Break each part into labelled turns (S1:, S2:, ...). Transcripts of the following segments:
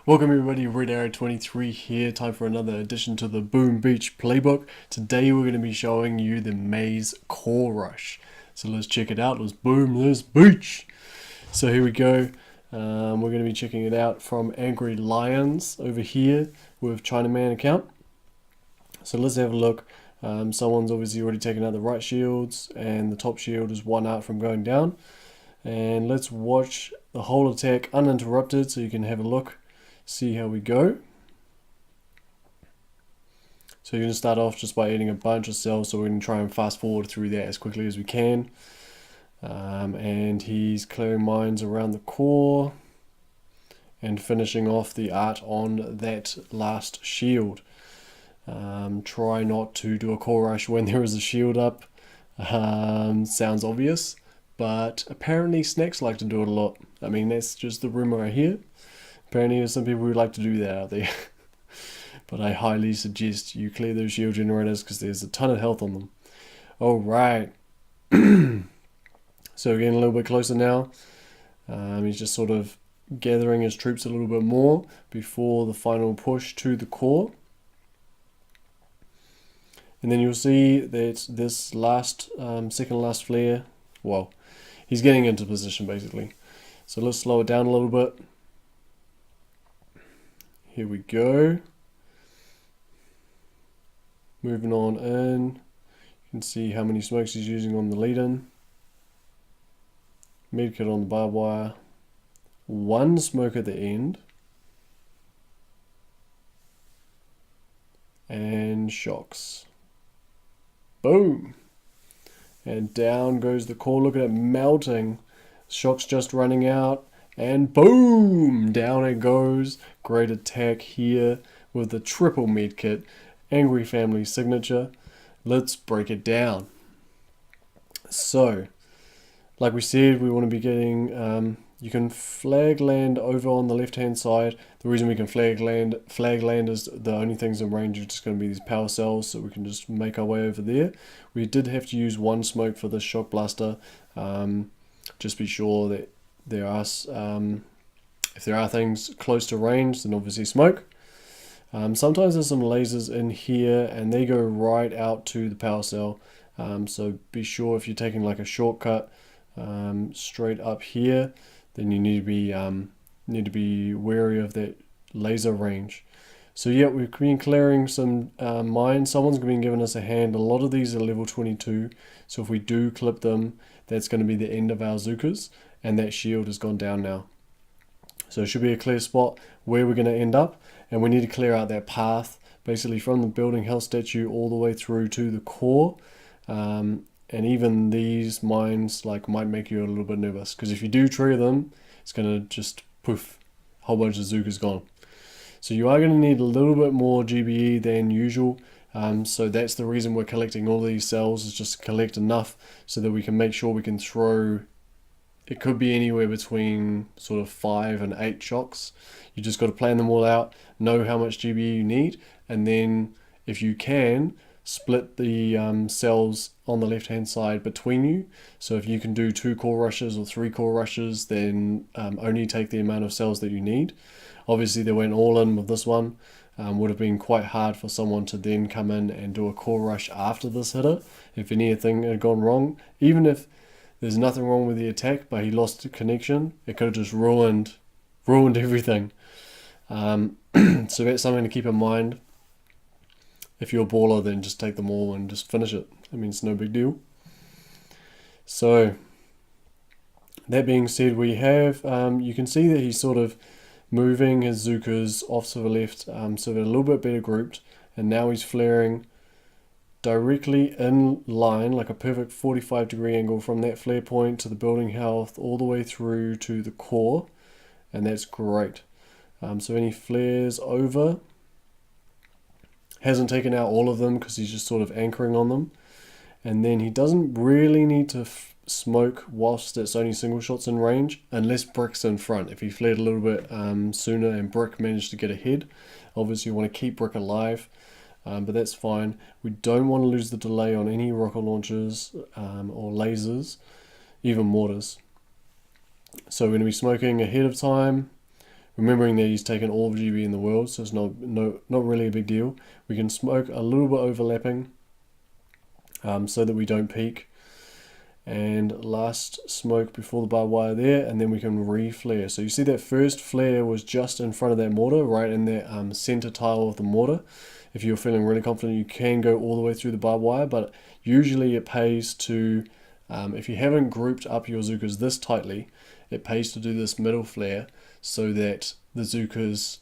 S1: Welcome everybody, Red Arrow 23 here, time for another edition to the Boom Beach Playbook. Today we're going to be showing you the maze core rush. So let's check it out, let's boom this beach! So here we go, we're going to be checking it out from Angry Lions over here with Chinaman account. So let's have a look. Someone's obviously already taken out the right shields and the top shield is one out from going down. And let's watch the whole attack uninterrupted so you can have a look. See how we go. So you're going to start off just by eating a bunch of cells, so we're going to try and fast forward through that as quickly as we can. And he's clearing mines around the core and finishing off the art on that last shield. Try not to do a core rush when there is a shield up. Sounds obvious, but apparently snacks like to do it a lot. I mean, that's just the rumor I hear. Apparently there's some people who like to do that out there. But I highly suggest you clear those shield generators because there's a ton of health on them. Alright. So we're getting a little bit closer now. He's just sort of gathering his troops a little bit more before the final push to the core. And then you'll see that this last, second last flare, well, he's getting into position basically. So let's slow it down a little bit. Here we go. Moving on in. You can see how many smokes he's using on the lead-in. Medkit on the barbed wire. One smoke at the end. And shocks. Boom! And down goes the core. Look at it melting. Shocks just running out. And boom! Down it goes. Great attack here with the triple medkit. Angry family signature. Let's break it down. So, like we said, we want to be getting, you can flag land over on the left hand side. The reason we can flag land is the only things in range are just going to be these power cells, so we can just make our way over there. We did have to use one smoke for this shock blaster. Just be sure that there are, if there are things close to range, then obviously smoke. Sometimes there's some lasers in here and they go right out to the power cell. So be sure if you're taking like a shortcut straight up here, then you need to be wary of that laser range. So yeah, we've been clearing some mines. Someone's been giving us a hand. A lot of these are level 22, so if we do clip them, that's going to be the end of our Zukas, and that shield has gone down now. So it should be a clear spot where we're going to end up, and we need to clear out that path basically from the building health statue all the way through to the core. And even these mines like might make you a little bit nervous, because if you do trigger them, it's going to just poof, a whole bunch of Zukas gone. So you are going to need a little bit more GBE than usual. So that's the reason we're collecting all these cells, is just to collect enough so that we can make sure we can throw. It could be anywhere between sort of 5 and 8 shocks. You just got to plan them all out, know how much GBE you need, and then if you can, split the cells on the left hand side between you. So if you can do 2 core rushes or 3 core rushes, then only take the amount of cells that you need. Obviously they went all in with this one. Would have been quite hard for someone to then come in and do a core rush after this hitter if anything had gone wrong. Even if there's nothing wrong with the attack, but he lost connection, it could have just ruined everything. So that's something to keep in mind. If you're a baller, then just take them all and just finish it. I mean, it's no big deal. So that being said, we have, you can see that he's sort of moving his Zukas off to the left, so they're a little bit better grouped, and now he's flaring directly in line, like a perfect 45-degree angle from that flare point to the building health all the way through to the core, and that's great. So any flares over, hasn't taken out all of them because he's just sort of anchoring on them, and then he doesn't really need to smoke whilst it's only single shots in range, unless Brick's in front. If he flared a little bit sooner and Brick managed to get ahead, obviously you want to keep Brick alive. But that's fine. We don't want to lose the delay on any rocket launchers or lasers, even mortars. So we're going to be smoking ahead of time, Remembering that he's taken all of GB in the world, so it's not really a big deal. We can smoke a little bit overlapping so that we don't peak. And last smoke before the barbed wire there, and then we can re-flare. So you see that first flare was just in front of that mortar, right in that center tile of the mortar. If you're feeling really confident, you can go all the way through the barbed wire, but usually it pays to, if you haven't grouped up your Zukas this tightly, it pays to do this middle flare so that the Zukas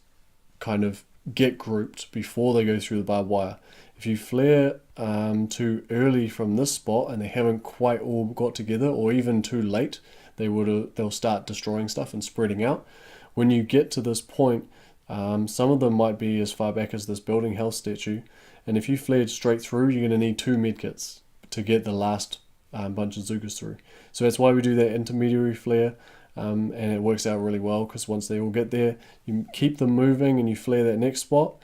S1: kind of get grouped before they go through the barbed wire. If you flare too early from this spot and they haven't quite all got together, or even too late, they'll start destroying stuff and spreading out. When you get to this point, some of them might be as far back as this building health statue, and if you flared straight through, you're going to need 2 medkits to get the last bunch of Zukas through. So that's why we do that intermediary flare, and it works out really well, because once they all get there, you keep them moving and you flare that next spot.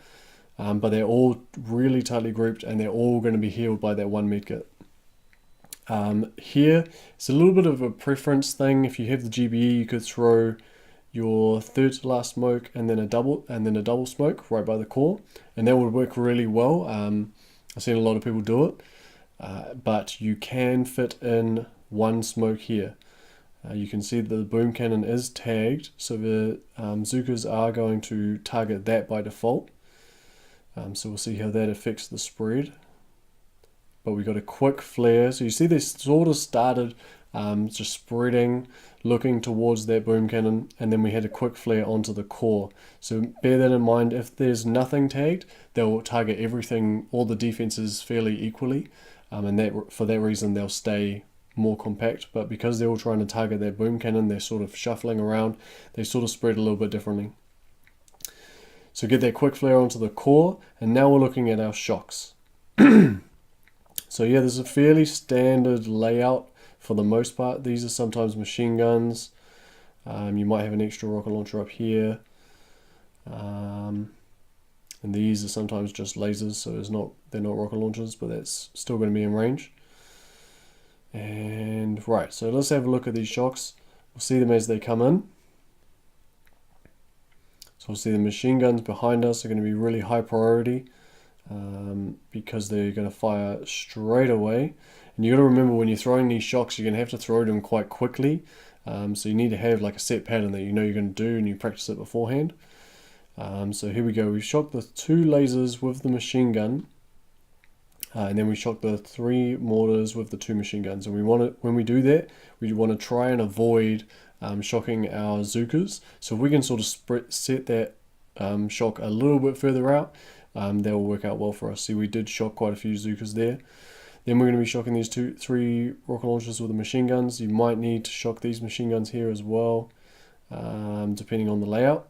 S1: But they're all really tightly grouped, and they're all going to be healed by that 1 medkit. Here, it's a little bit of a preference thing. If you have the GBE, you could throw your third to last smoke and then a double smoke right by the core, and that would work really well. I've seen a lot of people do it, but you can fit in 1 smoke here. You can see that the boom cannon is tagged, so the Zukas are going to target that by default. So we'll see how that affects the spread. But we got a quick flare. So you see they sort of started just spreading, looking towards that boom cannon, and then we had a quick flare onto the core. So bear that in mind. If there's nothing tagged, they'll target everything, all the defenses fairly equally, and for that reason they'll stay more compact. But because they're all trying to target that boom cannon, they're sort of shuffling around. They sort of spread a little bit differently. So get that quick flare onto the core, and now we're looking at our shocks. So yeah, there's a fairly standard layout for the most part. These are sometimes machine guns. You might have an extra rocket launcher up here. And these are sometimes just lasers, so they're not rocket launchers, but that's still going to be in range. And right, so let's have a look at these shocks. We'll see them as they come in. So we'll see the machine guns behind us are going to be really high priority because they're going to fire straight away. And you got to remember, when you're throwing these shocks, you're going to have to throw them quite quickly. So you need to have like a set pattern that you know you're going to do, and you practice it beforehand. So here we go. We've shot the 2 lasers with the machine gun, and then we shot the 3 mortars with the 2 machine guns. And when we do that, we want to try and avoid shocking our Zukas. So if we can sort of set that shock a little bit further out, that will work out well for us. See, we did shock quite a few Zukas there. Then we're going to be shocking these 3 rocket launchers with the machine guns. You might need to shock these machine guns here as well, depending on the layout.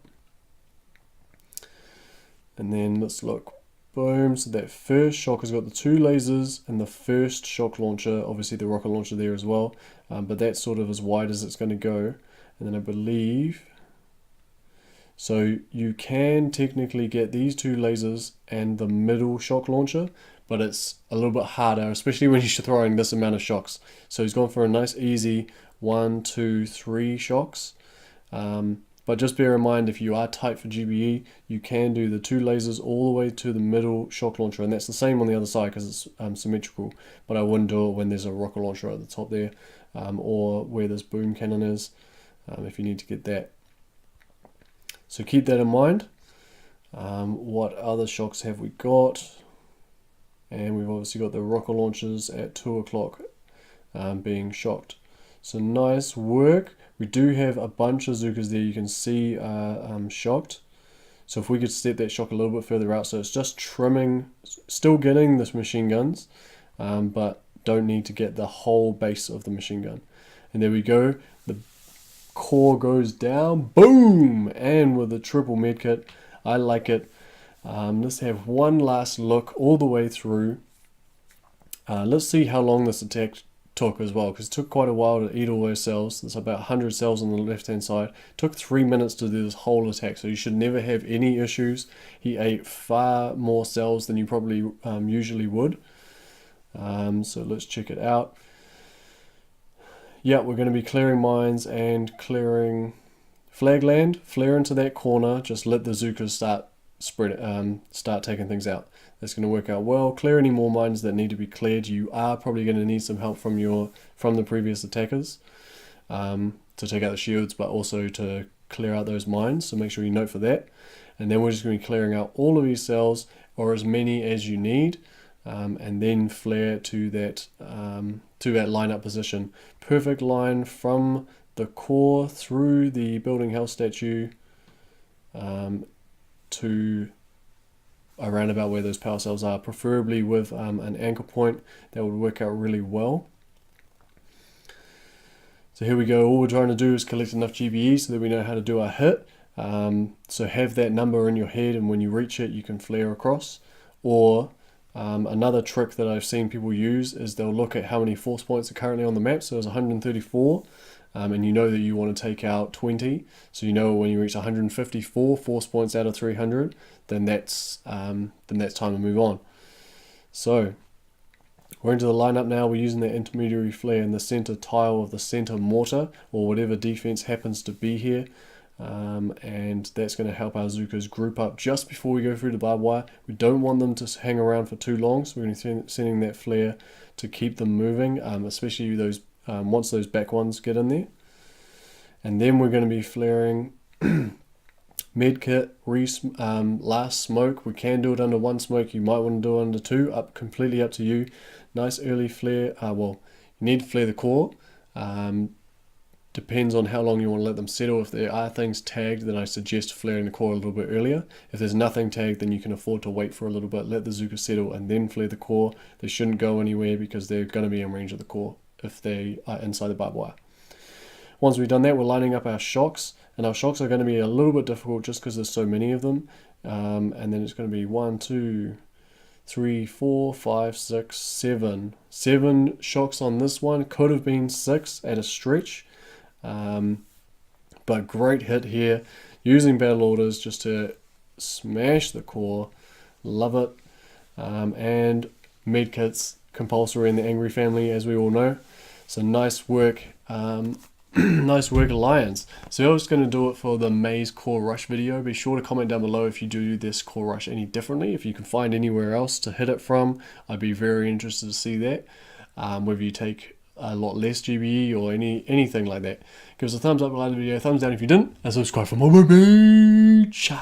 S1: And then let's look. Boom. So that first shock has got the 2 lasers and the first shock launcher, obviously the rocket launcher there as well, but that's sort of as wide as it's going to go. And then I believe, so you can technically get these 2 lasers and the middle shock launcher, but it's a little bit harder, especially when you're throwing this amount of shocks. So he's gone for a nice easy 1, 2, 3 shocks. But just bear in mind, if you are tight for GBE, you can do the 2 lasers all the way to the middle shock launcher, and that's the same on the other side because it's symmetrical. But I wouldn't do it when there's a rocket launcher at the top there, or where this boom cannon is, if you need to get that. So keep that in mind. What other shocks have we got? And we've obviously got the rocket launchers at 2 o'clock being shocked. So nice work. We do have a bunch of Zukas there you can see shocked. So if we could step that shock a little bit further out, so it's just trimming, still getting this machine guns, but don't need to get the whole base of the machine gun. And there we go. The core goes down, boom! And with a triple medkit, I like it. Let's have one last look all the way through. Let's see how long this attack took as well, because it took quite a while to eat all those cells. There's about 100 cells on the left hand side. It took 3 minutes to do this whole attack, so you should never have any issues. He ate far more cells than you probably usually would. So let's check it out. Yeah, we're going to be clearing mines and clearing Flag land, flare into that corner, just let the Zookas start taking things out. That's going to work out well. Clear any more mines that need to be cleared. You are probably going to need some help from the previous attackers to take out the shields, but also to clear out those mines, so make sure you note for that. And then we're just going to be clearing out all of these cells, or as many as you need, and then flare to that lineup position. Perfect line from the core through the building health statue to around about where those power cells are, preferably with an anchor point. That would work out really well. So here we go. All we're trying to do is collect enough GBE so that we know how to do our hit. So have that number in your head, and when you reach it you can flare across. Or another trick that I've seen people use is they'll look at how many force points are currently on the map. So there's 134, and you know that you want to take out 20. So you know when you reach 154 force points out of 300, then that's time to move on. So we're into the lineup now. We're using the intermediary flare in the center tile of the center mortar, or whatever defense happens to be here. And that's going to help our Zookas group up just before we go through the barbed wire. We don't want them to hang around for too long, so we're going to be sending that flare to keep them moving, especially those once those back ones get in there. And then we're going to be flaring medkit, last smoke. We can do it under one smoke. You might want to do it under two. Completely up to you. Nice early flare. Well, you need to flare the core. Depends on how long you want to let them settle. If there are things tagged, then I suggest flaring the core a little bit earlier. If there's nothing tagged, then you can afford to wait for a little bit, let the Zooka settle, and then flare the core. They shouldn't go anywhere because they're going to be in range of the core if they are inside the barbed wire. Once we've done that, we're lining up our shocks, and our shocks are going to be a little bit difficult just because there's so many of them. And then it's going to be 1, 2, 3, 4, 5, 6, 7. 7 shocks on this one. Could have been 6 at a stretch. But great hit here, using battle orders just to smash the core. Love it. And medkits compulsory in the Angry family, as we all know. So nice work. Nice work, Alliance. So I was going to do it for the Maze core rush video. Be sure to comment down below if you do this core rush any differently. If you can find anywhere else to hit it from, I'd be very interested to see that. Whether you take a lot less GBE or anything like that. Give us a thumbs up, like the video, thumbs down if you didn't, and subscribe for more Boom Beach.